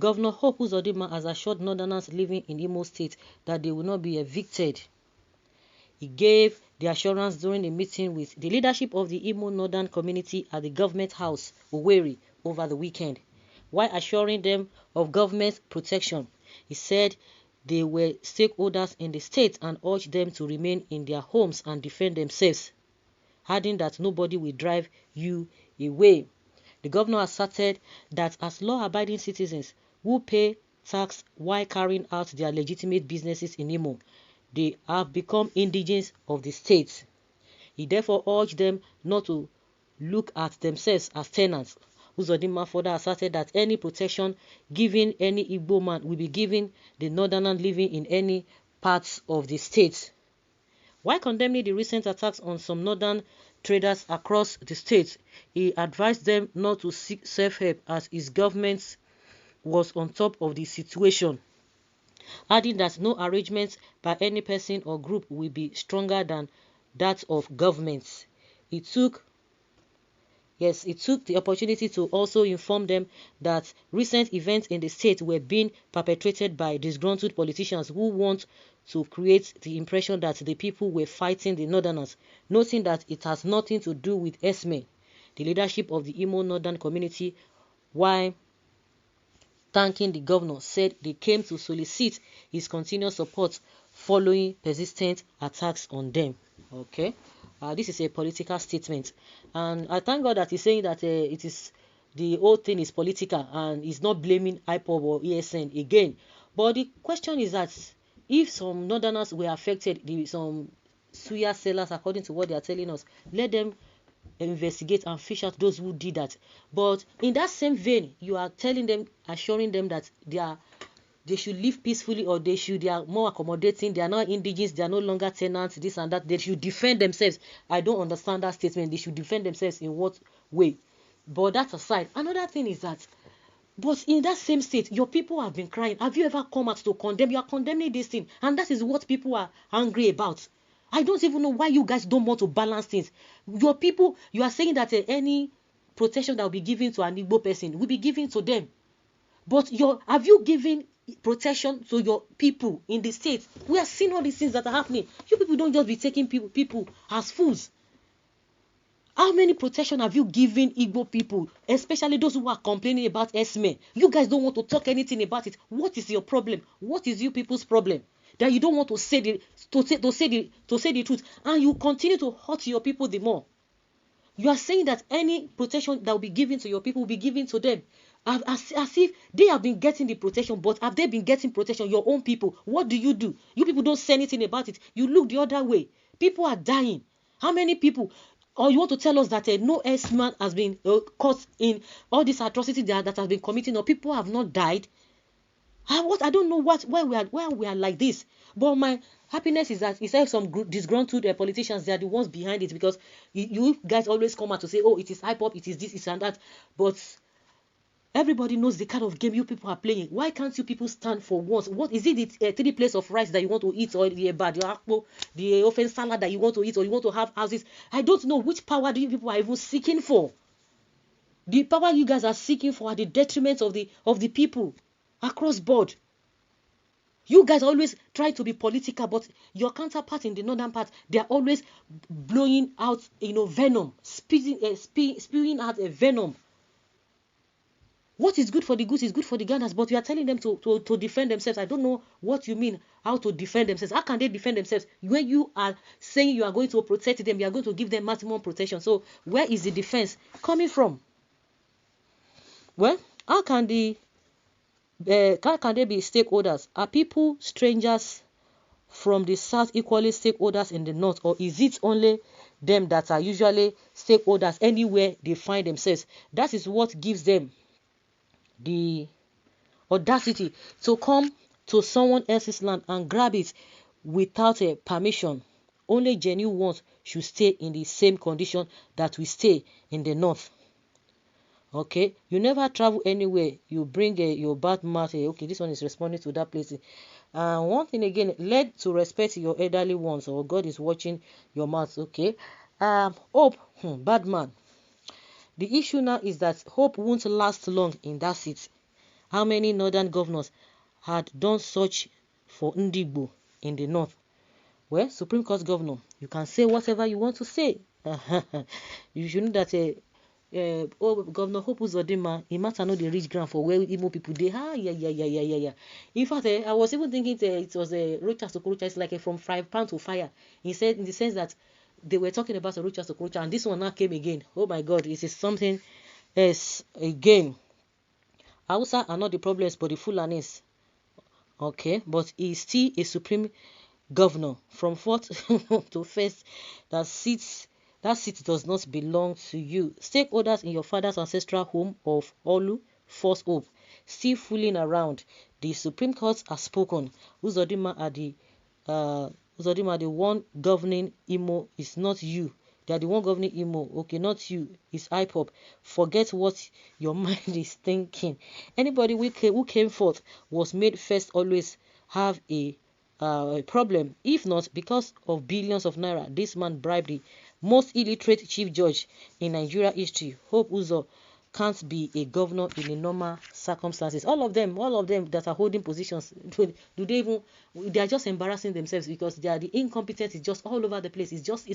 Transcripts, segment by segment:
Governor Hope Uzodinma has assured Northerners living in Imo State that they will not be evicted. He gave the assurance during a meeting with the leadership of the Imo Northern community at the Government House, Owerri, over the weekend. While assuring them of government protection, he said they were stakeholders in the state and urged them to remain in their homes and defend themselves, adding that nobody will drive you away. The governor asserted that as law-abiding citizens who pay tax while carrying out their legitimate businesses in Imo, they have become indigents of the state. He therefore urged them not to look at themselves as tenants. Uzodinma further asserted that any protection given any Igbo man will be given the northerner living in any parts of the state. While condemning the recent attacks on some northern traders across the state, he advised them not to seek self-help as his government was on top of the situation, adding that no arrangement by any person or group will be stronger than that of governments. He took the opportunity to also inform them that recent events in the state were being perpetrated by disgruntled politicians who want to create the impression that the people were fighting the northerners, noting that it has nothing to do with Esme. The leadership of the Imo Northern community, while thanking the governor, said they came to solicit his continued support following persistent attacks on them. Okay, this is a political statement, and I thank God that he's saying that the whole thing is political and he's not blaming IPOB or ESN again. But the question is that if some northerners were affected, some suya sellers, according to what they are telling us, let them investigate and fish out those who did that. But in that same vein, you are telling them, assuring them that they should live peacefully, or they are more accommodating, they are not indigents, they are no longer tenants, this and that, they should defend themselves. I don't understand that statement. They should defend themselves in what way? But that aside, another thing is that, but in that same state, your people have been crying. Have you ever come out to condemn? You are condemning this thing, and that is what people are angry about. I don't even know why you guys don't want to balance things. Your people, you are saying that any protection that will be given to an Igbo person will be given to them. But have you given protection to your people in the state? We are seeing all these things that are happening. You people don't just be taking people as fools. How many protection have you given Igbo people, especially those who are complaining about Esme? You guys don't want to talk anything about it. What is your problem? What is you people's problem? That you don't want to say the truth, and you continue to hurt your people the more. You are saying that any protection that will be given to your people will be given to them, as if they have been getting the protection. But have they been getting protection? Your own people, what do? You people don't say anything about it. You look the other way. People are dying. How many people? Or you want to tell us that no S-man has been caught in all this atrocity that has been committed, or people have not died? I don't know why we are like this. But my happiness is that instead of some disgruntled politicians, they are the ones behind it, because you guys always come out to say, oh, it is hip hop, it is this, it is and that. But everybody knows the kind of game you people are playing. Why can't you people stand for once? What is it? The 3 plates of rice that you want to eat, or the akpo, the offense salad that you want to eat, or you want to have houses? I don't know which power do you people are even seeking for. The power you guys are seeking for at the detriment of the people across board. You guys always try to be political, but your counterpart in the northern part, they are always blowing out, venom, spewing out a venom. What is good for the goose is good for the gathers, but you are telling them to defend themselves. I don't know what you mean, how to defend themselves. How can they defend themselves when you are saying you are going to protect them, you are going to give them maximum protection? So where is the defense coming from? Well, how can they be stakeholders? Are people strangers from the south equally stakeholders in the north, or is it only them that are usually stakeholders anywhere they find themselves? That is what gives them the audacity to come to someone else's land and grab it without a permission. Only genuine ones should stay in the same condition that we stay in the north. Okay, you never travel anywhere, you bring your bad mouth. Okay, this one is responding to that place. One thing again, learn to respect your elderly ones, or God is watching your mouth. Okay, Hope, bad man. The issue now is that Hope won't last long in that seat, How many northern governors had done such for Ndigbo in the north? Well, Supreme Court governor, you can say whatever you want to say. You should know that Governor Hope Uzodinma, he matter no the rich ground for where Igbo people they. Yeah. In fact, I was even thinking it was a Rocha Sokorocha. It's like from fry pan to fire. He said in the sense that they were talking about a Rocha Sokorocha, and this one now came again. Oh my God, it is something else again. Hausa are not the problems, but the Fulanis. Okay, but he's still a supreme governor from fourth to first. That seat does not belong to you. Stakeholders in your father's ancestral home of Olu, First Hope, still fooling around. The Supreme Court has spoken. Uzodinma the one governing Imo is not you. They are the one governing Imo. Okay, not you. It's IPOP. Forget what your mind is thinking. Anybody who came forth was made first always have a problem. If not, because of billions of naira, this man bribed the most illiterate chief judge in Nigeria history. Hope Uzo can't be a governor in a normal circumstances. All of them that are holding positions, do they even? They are just embarrassing themselves because they are the incompetence is just all over the place. It's just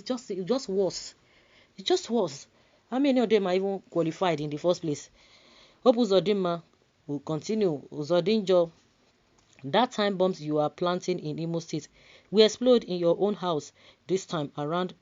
worse. It's just worse. How many of them are even qualified in the first place? Hope Uzodinma will continue. Uzodinjo, that time bombs you are planting in Imo State will explode in your own house this time around.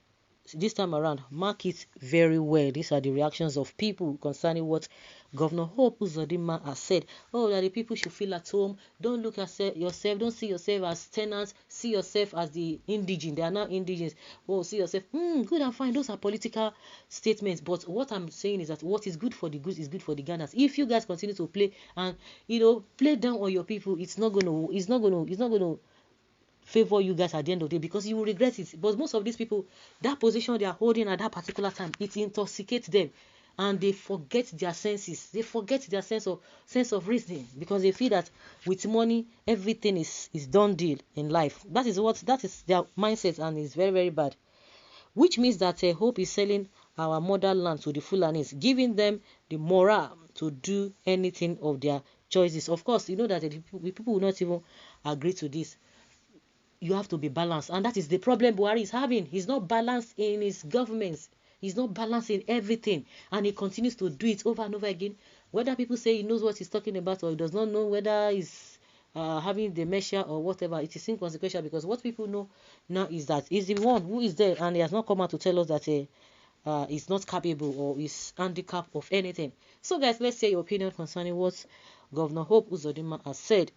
Mark it very well. These are the reactions of people concerning what Governor Hope Uzodinma has said. Oh, that the people should feel at home. Don't look at yourself. Don't see yourself as tenants. See yourself as the indigent. They are now indigents. Oh, see yourself. Good and fine. Those are political statements. But what I'm saying is that what is good for the goose is good for the gathers. If you guys continue to play and play down on your people, it's not gonna favor you guys at the end of the day because you will regret it. But most of these people, that position they are holding at that particular time, it intoxicates them and they forget their senses. They forget their sense of reasoning because they feel that with money everything is done deal in life. That is their mindset, and it's very, very bad. Which means that Hope is selling our motherland to the Fulanis, giving them the morale to do anything of their choices. Of course, you know that the people will not even agree to this. You have to be balanced, and that is the problem Buhari is having. He's not balanced in his governments. He's not balanced in everything, and he continues to do it over and over again. Whether people say he knows what he's talking about or he does not know, whether he's having dementia or whatever, it is inconsequential because what people know now is that he's the one who is there, and he has not come out to tell us that he's not capable or is handicapped of anything. So guys, let's say your opinion concerning what Governor Hope Uzodinma has said.